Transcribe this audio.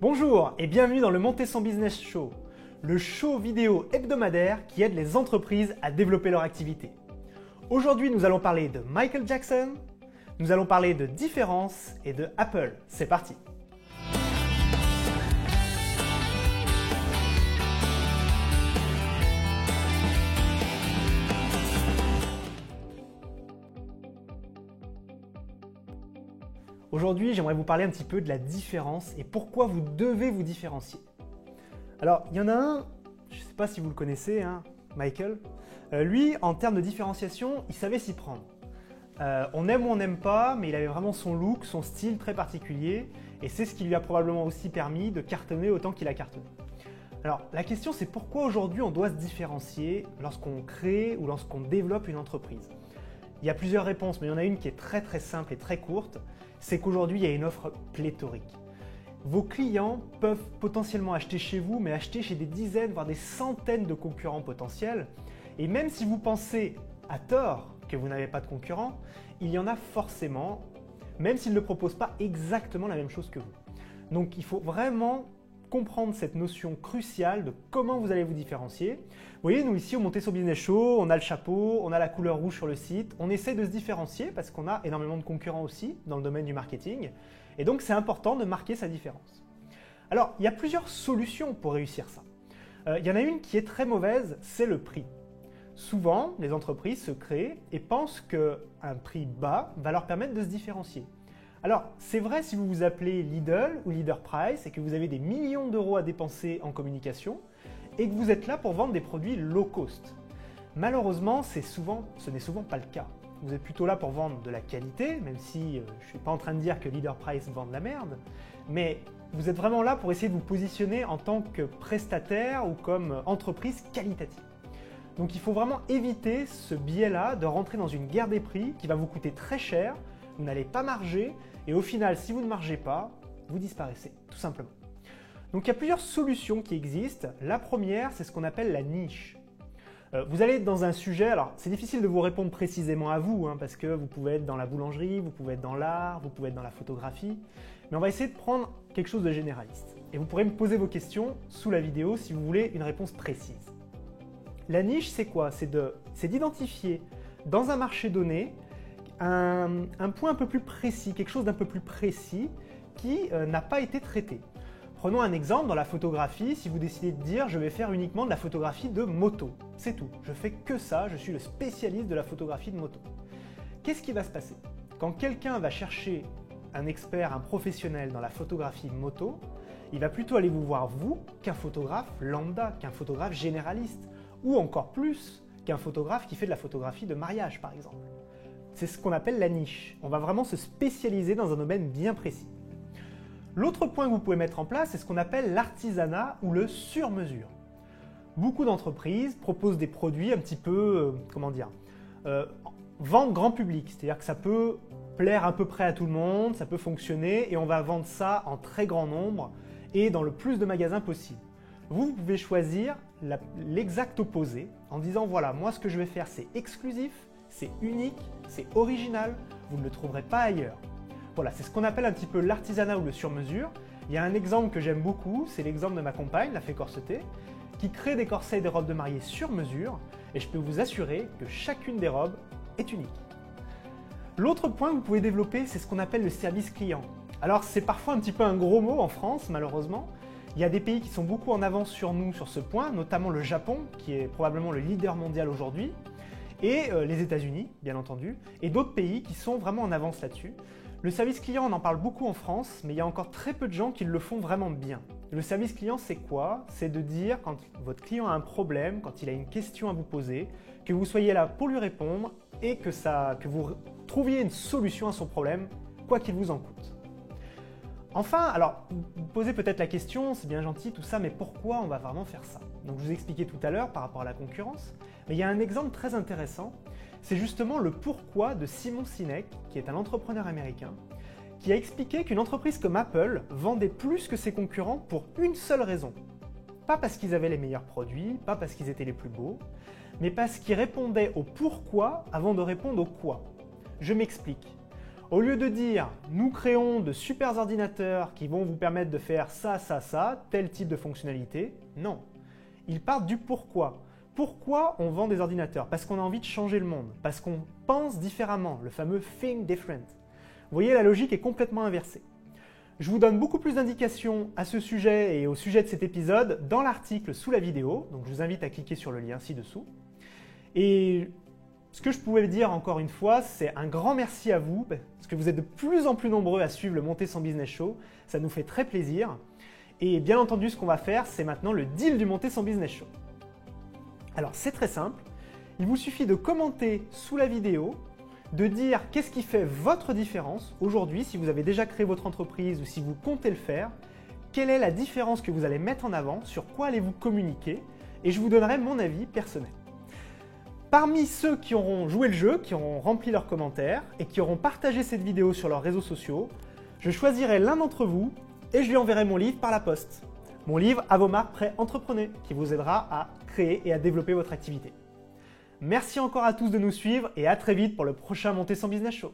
Bonjour et bienvenue dans le Monter son Business Show, le show vidéo hebdomadaire qui aide les entreprises à développer leur activité. Aujourd'hui, nous allons parler de Michael Jackson, nous allons parler de différence et de Apple. C'est parti! Aujourd'hui, j'aimerais vous parler un petit peu de la différence et pourquoi vous devez vous différencier. Alors, il y en a un, je ne sais pas si vous le connaissez, Michael. Lui, en termes de différenciation, il savait s'y prendre. On aime ou on n'aime pas, mais il avait vraiment son look, son style très particulier et c'est ce qui lui a probablement aussi permis de cartonner autant qu'il a cartonné. Alors, la question c'est pourquoi aujourd'hui on doit se différencier lorsqu'on crée ou lorsqu'on développe une entreprise. Il y a plusieurs réponses, mais il y en a une qui est très très simple et très courte, c'est qu'aujourd'hui il y a une offre pléthorique. Vos clients peuvent potentiellement acheter chez vous, mais acheter chez des dizaines, voire des centaines de concurrents potentiels. Et même si vous pensez à tort que vous n'avez pas de concurrents, il y en a forcément, même s'ils ne proposent pas exactement la même chose que vous. Donc il faut vraiment comprendre cette notion cruciale de comment vous allez vous différencier. Vous voyez, nous ici au Monter son Business Show, on a le chapeau, on a la couleur rouge sur le site, on essaie de se différencier parce qu'on a énormément de concurrents aussi dans le domaine du marketing et donc c'est important de marquer sa différence. Alors, il y a plusieurs solutions pour réussir ça. Il y en a une qui est très mauvaise, c'est le prix. Souvent, les entreprises se créent et pensent qu'un prix bas va leur permettre de se différencier. Alors, c'est vrai si vous vous appelez Lidl ou Leader Price et que vous avez des millions d'euros à dépenser en communication et que vous êtes là pour vendre des produits low cost. Malheureusement, ce n'est souvent pas le cas. Vous êtes plutôt là pour vendre de la qualité, même si je ne suis pas en train de dire que Leader Price vend de la merde, mais vous êtes vraiment là pour essayer de vous positionner en tant que prestataire ou comme entreprise qualitative. Donc il faut vraiment éviter ce biais-là de rentrer dans une guerre des prix qui va vous coûter très cher, vous n'allez pas marger et au final, si vous ne margez pas, vous disparaissez, tout simplement. Donc il y a plusieurs solutions qui existent. La première, c'est ce qu'on appelle la niche. Vous allez être dans un sujet, alors c'est difficile de vous répondre précisément à vous, parce que vous pouvez être dans la boulangerie, vous pouvez être dans l'art, vous pouvez être dans la photographie, mais on va essayer de prendre quelque chose de généraliste. Et vous pourrez me poser vos questions sous la vidéo si vous voulez une réponse précise. La niche, c'est quoi? C'est d'identifier dans un marché donné un point un peu plus précis, quelque chose d'un peu plus précis qui n'a pas été traité. Prenons un exemple, dans la photographie, si vous décidez de dire je vais faire uniquement de la photographie de moto, c'est tout, je fais que ça, je suis le spécialiste de la photographie de moto. Qu'est-ce qui va se passer? Quand quelqu'un va chercher un expert, un professionnel dans la photographie moto, il va plutôt aller vous voir vous qu'un photographe lambda, qu'un photographe généraliste, ou encore plus qu'un photographe qui fait de la photographie de mariage par exemple. C'est ce qu'on appelle la niche. On va vraiment se spécialiser dans un domaine bien précis. L'autre point que vous pouvez mettre en place, c'est ce qu'on appelle l'artisanat ou le sur-mesure. Beaucoup d'entreprises proposent des produits un petit peu, vente grand public. C'est-à-dire que ça peut plaire à peu près à tout le monde, ça peut fonctionner et on va vendre ça en très grand nombre et dans le plus de magasins possible. Vous pouvez choisir l'exact opposé en disant voilà, moi ce que je vais faire c'est exclusif, c'est unique, c'est original, vous ne le trouverez pas ailleurs. Voilà, c'est ce qu'on appelle un petit peu l'artisanat ou le sur-mesure. Il y a un exemple que j'aime beaucoup, c'est l'exemple de ma compagne, la Fée Corsetée, qui crée des corsets et des robes de mariée sur mesure et je peux vous assurer que chacune des robes est unique. L'autre point que vous pouvez développer, c'est ce qu'on appelle le service client. Alors c'est parfois un petit peu un gros mot en France, malheureusement. Il y a des pays qui sont beaucoup en avance sur nous sur ce point, notamment le Japon, qui est probablement le leader mondial aujourd'hui, et les États-Unis, bien entendu, et d'autres pays qui sont vraiment en avance là-dessus. Le service client, on en parle beaucoup en France, mais il y a encore très peu de gens qui le font vraiment bien. Le service client, c'est quoi? C'est de dire quand votre client a un problème, quand il a une question à vous poser, que vous soyez là pour lui répondre et que vous trouviez une solution à son problème, quoi qu'il vous en coûte. Enfin, alors, vous posez peut-être la question, c'est bien gentil tout ça, mais pourquoi on va vraiment faire ça? Donc je vous ai expliqué tout à l'heure par rapport à la concurrence, mais il y a un exemple très intéressant, c'est justement le pourquoi de Simon Sinek, qui est un entrepreneur américain, qui a expliqué qu'une entreprise comme Apple vendait plus que ses concurrents pour une seule raison. Pas parce qu'ils avaient les meilleurs produits, pas parce qu'ils étaient les plus beaux, mais parce qu'ils répondaient au pourquoi avant de répondre au quoi. Je m'explique. Au lieu de dire « nous créons de super ordinateurs qui vont vous permettre de faire ça, ça, ça, tel type de fonctionnalité », non. Ils partent du pourquoi. Pourquoi on vend des ordinateurs? Parce qu'on a envie de changer le monde, parce qu'on pense différemment, le fameux « think different ». Vous voyez, la logique est complètement inversée. Je vous donne beaucoup plus d'indications à ce sujet et au sujet de cet épisode dans l'article sous la vidéo, donc je vous invite à cliquer sur le lien ci-dessous. Et ce que je pouvais dire encore une fois, c'est un grand merci à vous, parce que vous êtes de plus en plus nombreux à suivre le Monter son Business Show, ça nous fait très plaisir. Et bien entendu, ce qu'on va faire, c'est maintenant le deal du Monter son Business Show. Alors c'est très simple, il vous suffit de commenter sous la vidéo, de dire qu'est-ce qui fait votre différence aujourd'hui, si vous avez déjà créé votre entreprise ou si vous comptez le faire, quelle est la différence que vous allez mettre en avant, sur quoi allez-vous communiquer, et je vous donnerai mon avis personnel. Parmi ceux qui auront joué le jeu, qui auront rempli leurs commentaires et qui auront partagé cette vidéo sur leurs réseaux sociaux, je choisirai l'un d'entre vous et je lui enverrai mon livre par la poste. Mon livre À vos marques pré-entreprenez, qui vous aidera à créer et à développer votre activité. Merci encore à tous de nous suivre et à très vite pour le prochain Monter son Business Show.